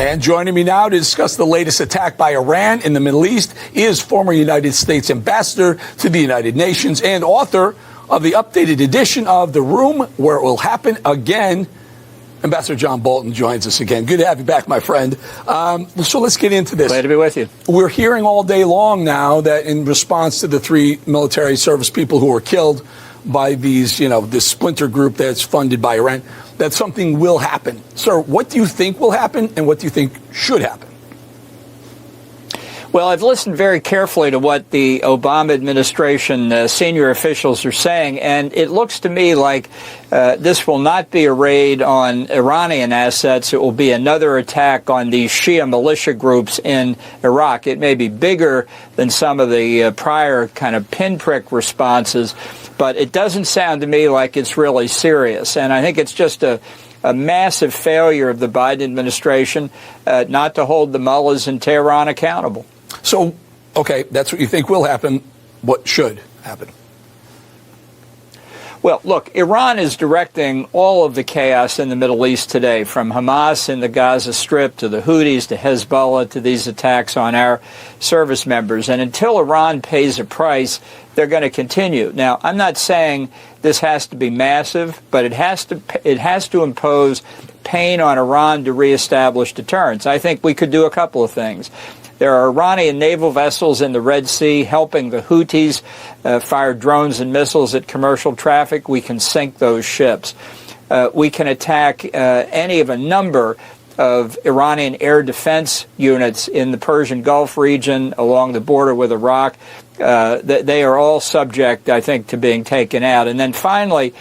And joining me now to discuss the latest attack by Iran in the Middle East is former United States ambassador to the United Nations and author of the updated edition of The Room Where It Will Happen Again. Ambassador John Bolton joins us again. Good to have you back, my friend. So let's get into this. Glad to be with you. We're hearing all day long now that in response to the 3 military service people who were killed by these, this splinter group that's funded by Iran, that something will happen. Sir, what do you think will happen and what do you think should happen? Well, I've listened very carefully to what the Obama administration senior officials are saying, and it looks to me like this will not be a raid on Iranian assets. It will be another attack on these Shia militia groups in Iraq. It may be bigger than some of the prior kind of pinprick responses, but it doesn't sound to me like it's really serious. And I think it's just a massive failure of the Biden administration not to hold the mullahs in Tehran accountable. So, okay, that's what you think will happen. What should happen? Well, look, Iran is directing all of the chaos in the Middle East today, from Hamas in the Gaza Strip to the Houthis to Hezbollah to these attacks on our service members. And until Iran pays a price, they're going to continue. Now, I'm not saying this has to be massive, but it has to impose pain on Iran to reestablish deterrence. I think we could do a couple of things. There are Iranian naval vessels in the Red Sea helping the Houthis fire drones and missiles at commercial traffic. We can sink those ships. We can attack any of a number of Iranian air defense units in the Persian Gulf region along the border with Iraq. They are all subject, I think, to being taken out. And then finally,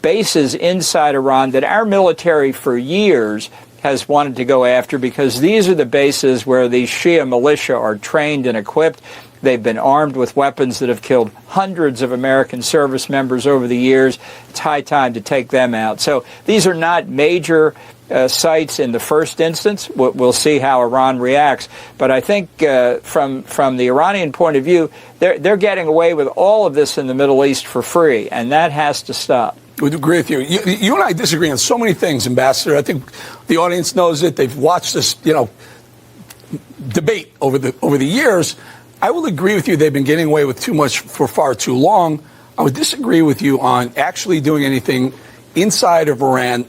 bases inside Iran that our military for years has wanted to go after, because these are the bases where these Shia militia are trained and equipped. They've been armed with weapons that have killed hundreds of American service members over the years. It's high time to take them out. So these are not major sites in the first instance. We'll see how Iran reacts. But I think from the Iranian point of view, they're getting away with all of this in the Middle East for free, and that has to stop. I would agree with you. You and I disagree on so many things, Ambassador. I think the audience knows it. They've watched this, debate over the years. I will agree with you. They've been getting away with too much for far too long. I would disagree with you on actually doing anything inside of Iran,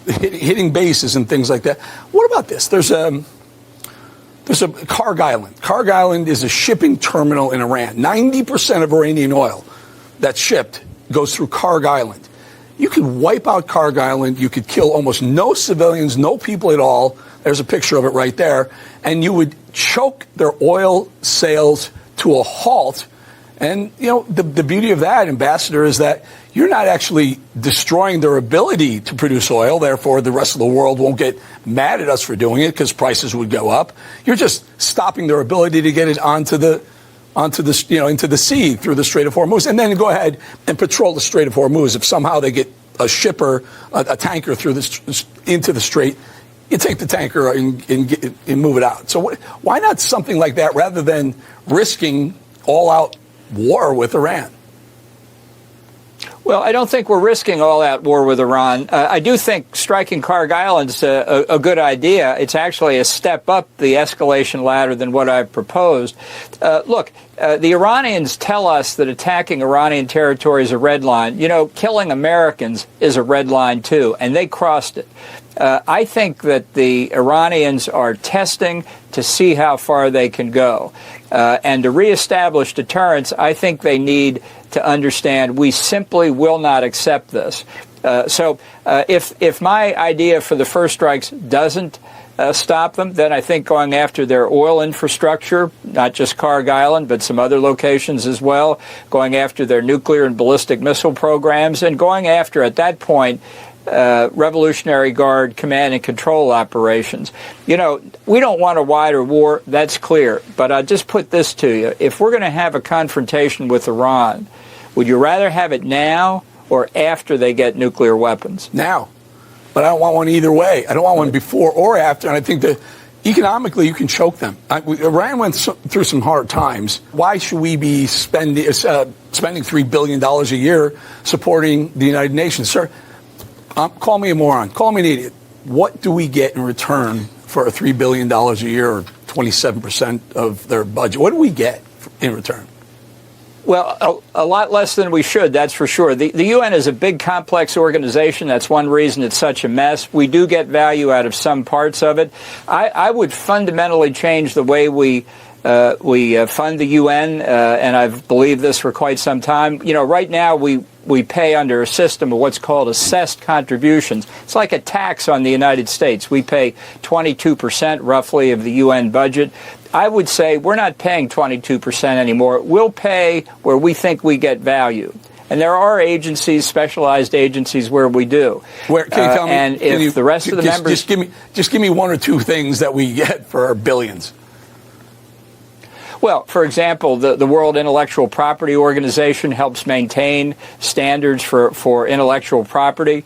hitting bases and things like that. What about this? There's a Karg Island. Karg Island is a shipping terminal in Iran. 90% of Iranian oil that's shipped goes through Karg Island. You could wipe out Karg Island. You could kill almost no civilians, no people at all. There's a picture of it right there. And you would choke their oil sales to a halt. And, the beauty of that, Ambassador, is that you're not actually destroying their ability to produce oil. Therefore, the rest of the world won't get mad at us for doing it because prices would go up. You're just stopping their ability to get it into the sea through the Strait of Hormuz, and then go ahead and patrol the Strait of Hormuz. If somehow they get a shipper, a tanker into the Strait, you take the tanker and move it out. So why not something like that rather than risking all-out war with Iran? Well, I don't think we're risking all-out war with Iran. I do think striking Karg Island is a good idea. It's actually a step up the escalation ladder than what I've proposed. Look, the Iranians tell us that attacking Iranian territory is a red line. Killing Americans is a red line, too, and they crossed it. I think that the Iranians are testing to see how far they can go. And to reestablish deterrence, I think they need to understand we simply will not accept this. So if my idea for the first strikes doesn't stop them, then I think going after their oil infrastructure, not just Karg Island, but some other locations as well, going after their nuclear and ballistic missile programs, and going after, at that point, Revolutionary Guard command and control operations. We don't want a wider war, that's clear. But I'll just put this to you. If we're going to have a confrontation with Iran, would you rather have it now or after they get nuclear weapons? Now. But I don't want one either way. I don't want one before or after. And I think that economically you can choke them. Iran went through some hard times. Why should we be spending $3 billion a year supporting the United Nations? Sir, call me a moron. Call me an idiot. What do we get in return for $3 billion a year, or 27% of their budget. What do we get in return? Well, a lot less than we should, that's for sure. The UN is a big, complex organization. That's one reason it's such a mess. We do get value out of some parts of it. I would fundamentally change the way we fund the UN, and I've believed this for quite some time. You know, right now we pay under a system of what's called assessed contributions. It's like a tax on the United States. We pay 22% roughly of the UN budget. I would say we're not paying 22% anymore. We'll pay where we think we get value. And there are agencies, specialized agencies, where we do. Where, can you tell me? And if the rest of the members... Just give me one or two things that we get for our billions. Well, for example, the World Intellectual Property Organization helps maintain standards for intellectual property.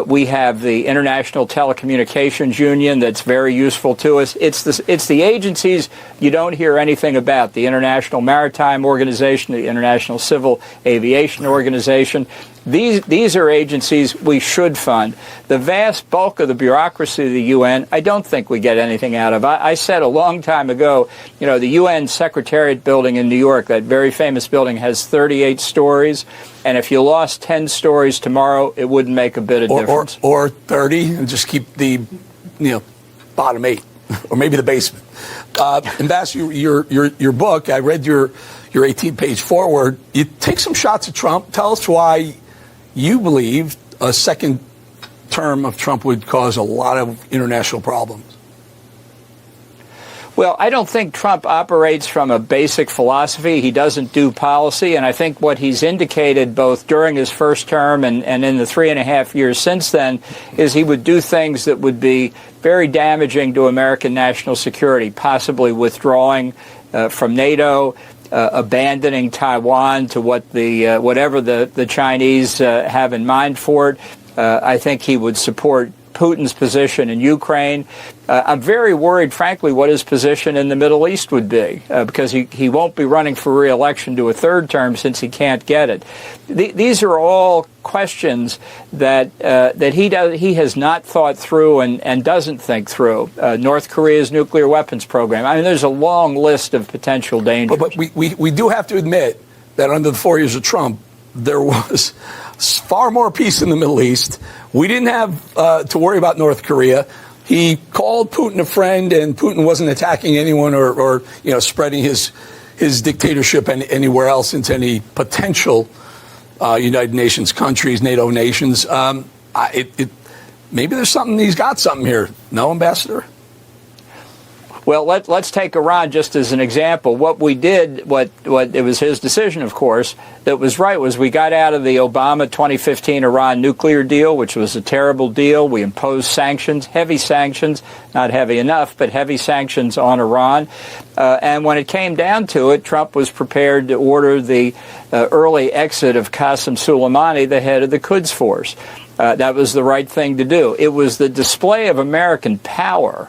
We have the International Telecommunications Union that's very useful to us. It's the agencies you don't hear anything about, the International Maritime Organization, the International Civil Aviation Organization. These are agencies we should fund. The vast bulk of the bureaucracy of the UN, I don't think we get anything out of. I said a long time ago, you know, the UN Secretariat building in New York, that very famous building, has 38 stories. And if you lost 10 stories tomorrow, it wouldn't make a bit of difference. Or 30, and just keep the, bottom 8, or maybe the basement. Ambassador, your book, I read your 18-page foreword. You take some shots at Trump. Tell us why you believe a second term of Trump would cause a lot of international problems. Well, I don't think Trump operates from a basic philosophy. He doesn't do policy. And I think what he's indicated both during his first term and in the 3.5 years since then is he would do things that would be very damaging to American national security, possibly withdrawing from NATO, abandoning Taiwan to whatever the Chinese have in mind for it. I think he would support Putin's position in Ukraine. I'm very worried, frankly, what his position in the Middle East would be, because he won't be running for re-election to a third term since he can't get it. These are all questions that he has not thought through and doesn't think through. North Korea's nuclear weapons program. I mean, there's a long list of potential dangers. But we do have to admit that under the 4 years of Trump, there was far more peace in the Middle East. We didn't have to worry about North Korea. He called Putin a friend, and Putin wasn't attacking anyone or spreading his dictatorship anywhere else into any potential United Nations countries, NATO nations. Maybe there's something. He's got something here. No, Ambassador? Well, let's take Iran just as an example. What we did, what it was his decision, of course, that was right, was we got out of the Obama 2015 Iran nuclear deal, which was a terrible deal. We imposed sanctions, heavy sanctions, not heavy enough, but heavy sanctions on Iran. And when it came down to it, Trump was prepared to order the early exit of Qasem Soleimani, the head of the Quds Force. That was the right thing to do. It was the display of American power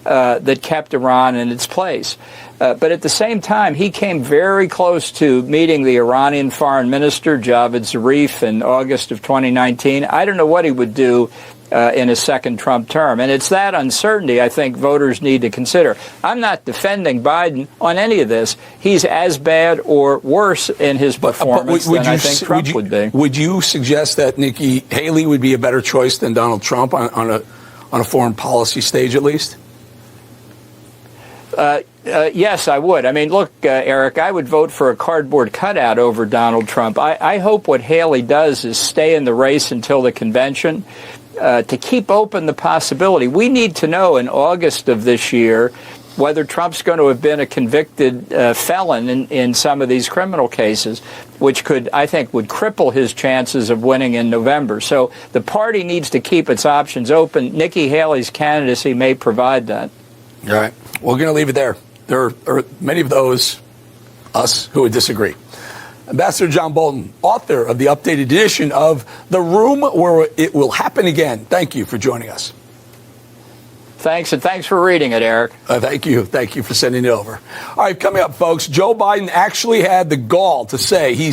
that kept Iran in its place. But at the same time, he came very close to meeting the Iranian foreign minister, Javad Zarif, in August of 2019. I don't know what he would do in a second Trump term. And it's that uncertainty I think voters need to consider. I'm not defending Biden on any of this. He's as bad or worse in his performance than I think Trump would be. Would you suggest that Nikki Haley would be a better choice than Donald Trump on a foreign policy stage, at least? Yes, I would. I mean, look, Eric, I would vote for a cardboard cutout over Donald Trump. I hope what Haley does is stay in the race until the convention, to keep open the possibility. We need to know in August of this year whether Trump's going to have been a convicted felon in some of these criminal cases, which would cripple his chances of winning in November. So the party needs to keep its options open. Nikki Haley's candidacy may provide that. All right. We're going to leave it there. There are many of us who would disagree. Ambassador John Bolton, author of the updated edition of The Room Where It Will Happen Again. Thank you for joining us. Thanks, and thanks for reading it, Eric. Thank you. Thank you for sending it over. All right, coming up, folks, Joe Biden actually had the gall to say he's